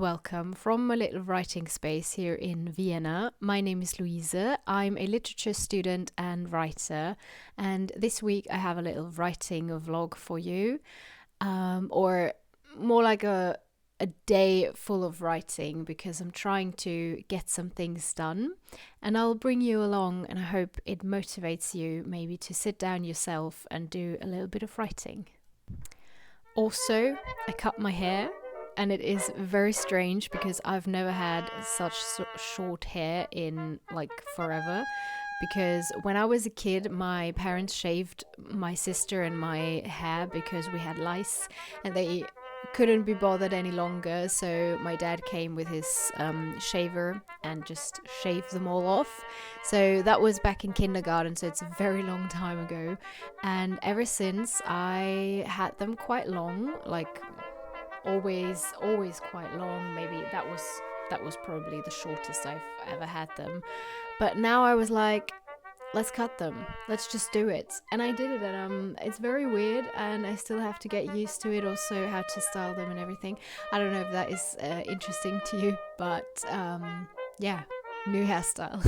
welcome from a little writing space here in Vienna. My name is Luise. I'm a literature student and writer, and this week I have a little writing vlog for you, or more like a day full of writing because I'm trying to get some things done, and I'll bring you along, and I hope it motivates you maybe to sit down yourself and do a little bit of writing. Also, I cut my hair, and it is very strange because I've never had such short hair in like forever. Because when I was a kid, my parents shaved my sister and my hair because we had lice and they couldn't be bothered any longer. So my dad came with his shaver and just shaved them all off. So that was back in kindergarten, so it's a very long time ago. And ever since, I had them quite long, like always quite long. Maybe that was probably the shortest I've ever had them. But now I was like, let's cut them. Let's just do it. And I did it, and it's very weird, and I still have to get used to it, also how to style them and everything. I don't know if that is interesting to you, but yeah, new hairstyle.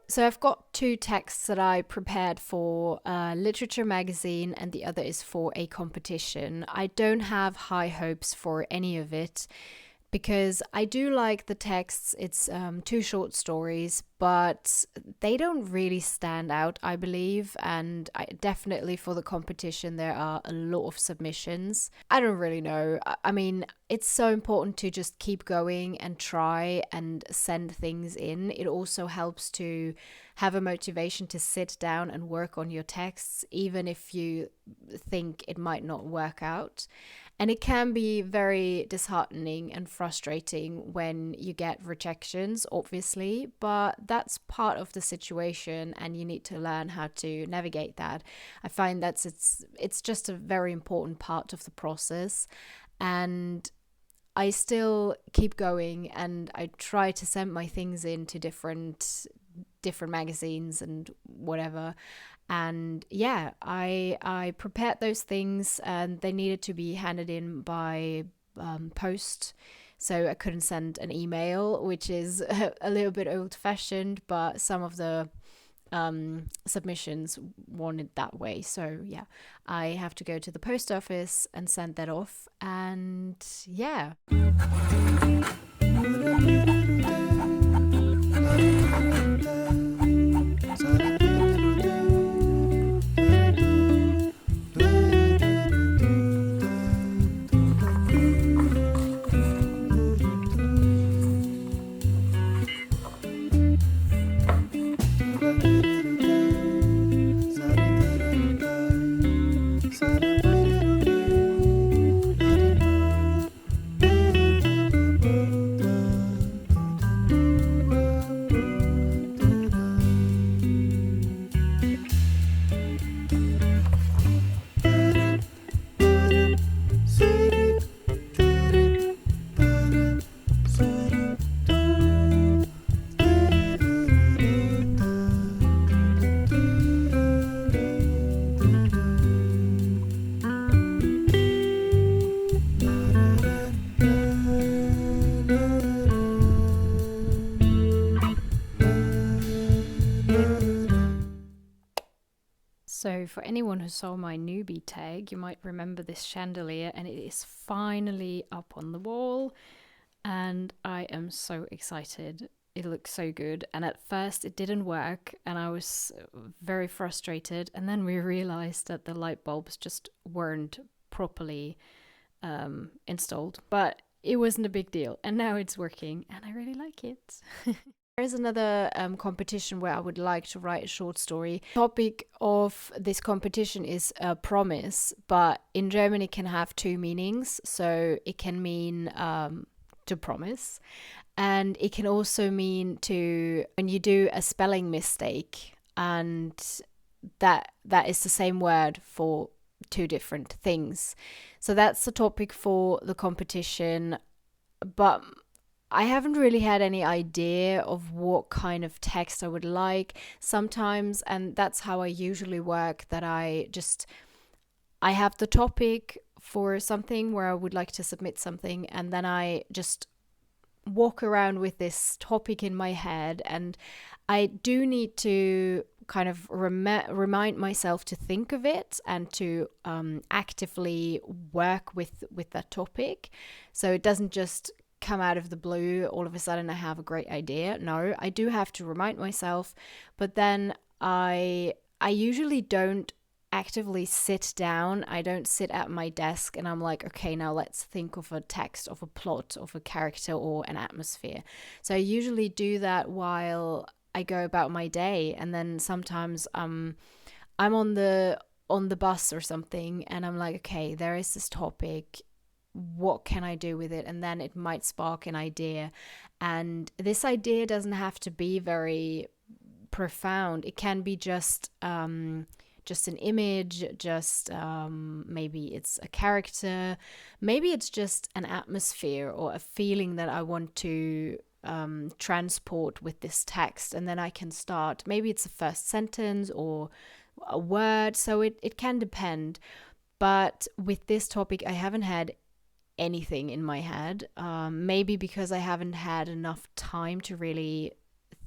So I've got two texts that I prepared for a literature magazine, and the other is for a competition. I don't have high hopes for any of it because I do like the texts. It's two short stories, but they don't really stand out, I believe. And definitely for the competition, there are a lot of submissions. I don't really know. I mean, it's so important to just keep going and try and send things in. It also helps to have a motivation to sit down and work on your texts, even if you think it might not work out. And it can be very disheartening and frustrating when you get rejections, obviously, but that's part of the situation and you need to learn how to navigate that. I find that it's just a very important part of the process, and I still keep going and I try to send my things in to different magazines and whatever. And yeah, I prepared those things, and they needed to be handed in by post, so I couldn't send an email, which is a little bit old-fashioned, but some of the submissions wanted that way. So yeah, I have to go to the post office and send that off, and yeah. So for anyone who saw my newbie tag, you might remember this chandelier, and it is finally up on the wall, and I am so excited. It looks so good, and at first it didn't work and I was very frustrated, and then we realized that the light bulbs just weren't properly installed, but it wasn't a big deal, and now it's working and I really like it. There is another competition where I would like to write a short story. The topic of this competition is promise, but in German it can have two meanings. So it can mean to promise, and it can also mean to when you do a spelling mistake, and that is the same word for two different things. So that's the topic for the competition, but I haven't really had any idea of what kind of text I would like sometimes, and that's how I usually work, that I have the topic for something where I would like to submit something, and then I just walk around with this topic in my head, and I do need to kind of remind myself to think of it and to actively work with that topic, so it doesn't just come out of the blue. All of a sudden I have a great idea. No, I do have to remind myself, but then I usually don't actively sit down. I don't sit at my desk and I'm like, okay, now let's think of a text, of a plot, of a character or an atmosphere. So I usually do that while I go about my day, and then sometimes I'm on the bus or something and I'm like, okay, there is this topic, what can I do with it? And then it might spark an idea. And this idea doesn't have to be very profound. It can be just an image, just maybe it's a character, maybe it's just an atmosphere or a feeling that I want to transport with this text. And then I can start, maybe it's the first sentence or a word. So it can depend. But with this topic, I haven't had anything in my head, maybe because I haven't had enough time to really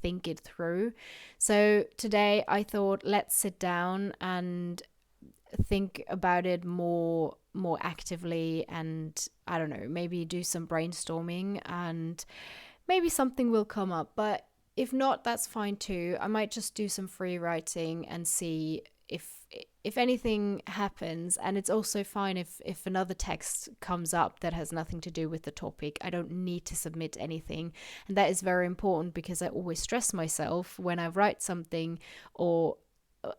think it through. So today I thought, let's sit down and think about it more actively, and I don't know, maybe do some brainstorming, and maybe something will come up. But if not, that's fine too. I might just do some free writing and see if anything happens. And it's also fine if another text comes up that has nothing to do with the topic. I don't need to submit anything, and that is very important, because I always stress myself when I write something, or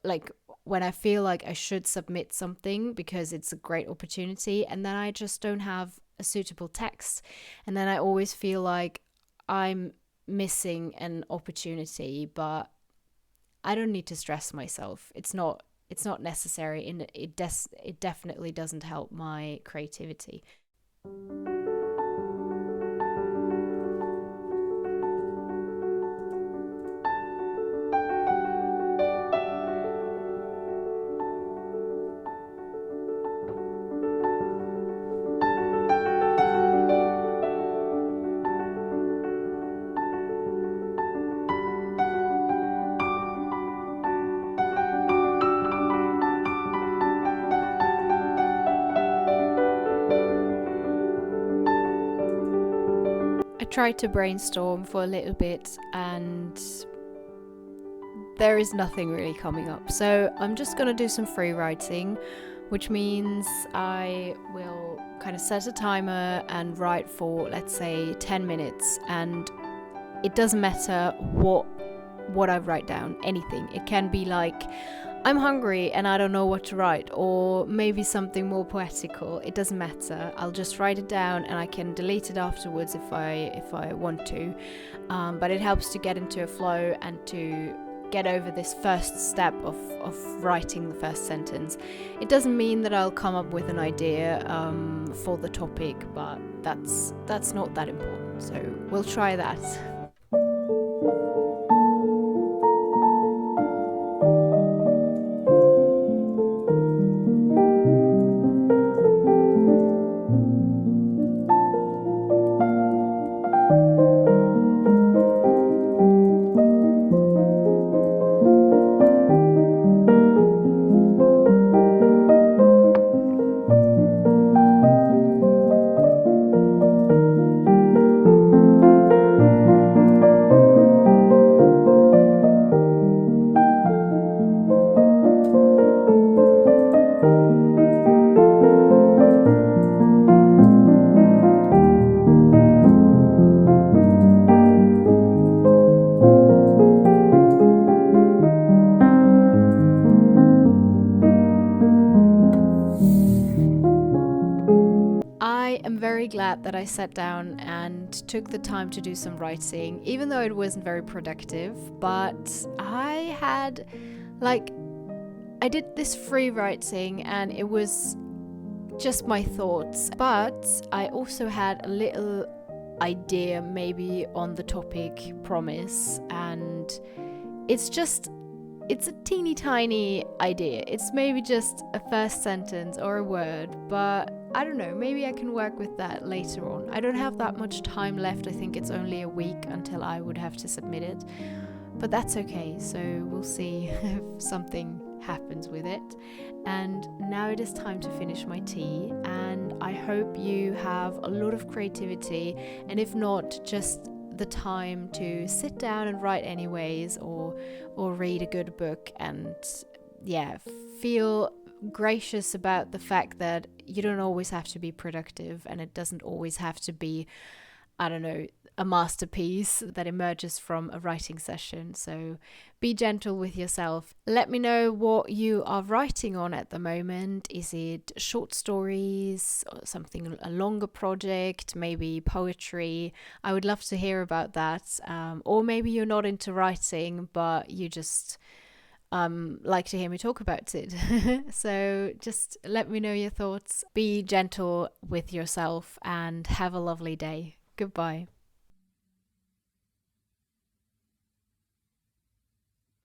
like when I feel like I should submit something because it's a great opportunity, and then I just don't have a suitable text, and then I always feel like I'm missing an opportunity. But I don't need to stress myself. It's not necessary, and it definitely doesn't help my creativity. I tried to brainstorm for a little bit, and there is nothing really coming up. So I'm just going to do some free writing, which means I will kind of set a timer and write for, let's say, 10 minutes. And it doesn't matter what I write down, anything. It can be like, I'm hungry and I don't know what to write, or maybe something more poetical. It doesn't matter. I'll just write it down, and I can delete it afterwards if I want to. But it helps to get into a flow and to get over this first step of writing the first sentence. It doesn't mean that I'll come up with an idea for the topic, but that's not that important. So we'll try that. glad that I sat down and took the time to do some writing, even though it wasn't very productive. But I did this free writing and it was just my thoughts. But I also had a little idea maybe on the topic promise, and it's a teeny tiny idea. It's maybe just a first sentence or a word, but I don't know, maybe I can work with that later on. I don't have that much time left. I think it's only a week until I would have to submit it, but that's okay. So we'll see if something happens with it. And now it is time to finish my tea, and I hope you have a lot of creativity, and if not, just the time to sit down and write anyways, or read a good book, and feel gracious about the fact that you don't always have to be productive, and it doesn't always have to be, I don't know, a masterpiece that emerges from a writing session. So be gentle with yourself. Let me know what you are writing on at the moment. Is it short stories, or something, a longer project, maybe poetry? I would love to hear about that. Or maybe you're not into writing, but you just like to hear me talk about it. So just let me know your thoughts. Be gentle with yourself and have a lovely day. Goodbye.